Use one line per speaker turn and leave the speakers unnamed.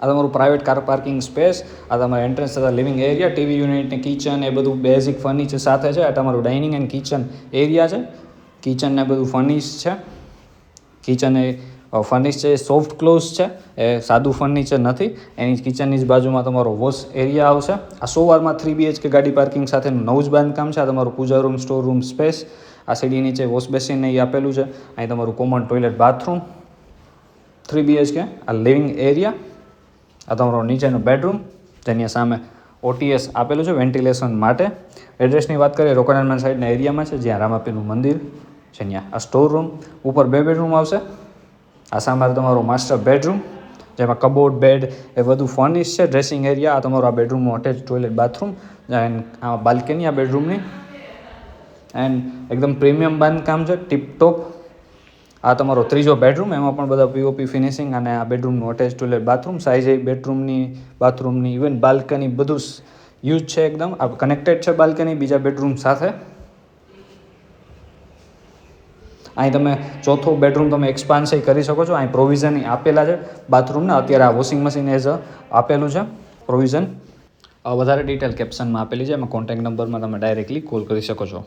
આ તમારું private car parking space, આ તમારા એન્ટ્રન્સ તથા લિવિંગ એરિયા, ટીવી યુનિટ ને કિચન એ બધું બેઝિક ફર્નિચર સાથે છે. આ તમારું ડાઇનિંગ એન્ડ કિચન એરિયા છે. કિચન ને બધું ફર્નિશ છે. કિચન એ ફર્નિશ છે, સોફ્ટ ક્લોઝ છે, એ સાદું ફર્નિચર નથી. એની કિચનની જ બાજુમાં તમારો વોશ એરિયા આવશે. આ 100 વારમાં 3 BHK ગાડી પાર્કિંગ સાથેનું નવું જ બાંધકામ છે. આ તમારું પૂજા રૂમ, સ્ટોર રૂમ સ્પેસ, આ સીડી નીચે વોશ બેસિન એ આપેલું છે. અહીં તમારું કોમન ટોયલેટ બાથરૂમ, 3 BHK. આ લિવિંગ એરિયા, આ તમારો નીચેનો બેડરૂમ, જેની સામે OTS આપેલું છે વેન્ટિલેશન માટે. એડ્રેસની વાત કરીએ, રોકડાનમાન સાઈડના એરિયામાં છે, જ્યાં રામાપીરનું મંદિર છે ત્યાં. આ સ્ટોર રૂમ, ઉપર 2 બેડરૂમ આવશે. આ સામે તમારો માસ્ટર બેડરૂમ, જેમાં કબોર્ડ, બેડ એ બધું ફર્નિશ છે. ડ્રેસિંગ એરિયા, આ તમારો આ બેડરૂમનું અટેચ ટોયલેટ બાથરૂમ, આ બાલ્કની આ બેડરૂમની, એન્ડ એકદમ પ્રીમિયમ બાંધકામ છે, ટીપટોપ. આ તમારો ત્રીજો બેડરૂમ, એમાં પણ બધા POP ફિનિશિંગ, અને આ બેડરૂમનું અટેચ ટોયલેટ બાથરૂમ. સાઇઝ એ બેડરૂમની, બાથરૂમની, ઇવન બાલ્કની બધું યુઝ છે એકદમ. આ કનેક્ટેડ છે બાલ્કની બીજા બેડરૂમ સાથે. અહીં તમે ચોથો બેડરૂમ તમે એક્સપાન્ડ કરી શકો છો. અહીં પ્રોવિઝન આપેલા છે બાથરૂમના. અત્યારે આ વોશિંગ મશીન એઝ આપેલું છે પ્રોવિઝન. વધારે ડિટેલ કેપ્શનમાં આપેલી છે, એમાં કોન્ટેક્ટ નંબરમાં તમે ડાયરેક્ટલી કોલ કરી શકો છો.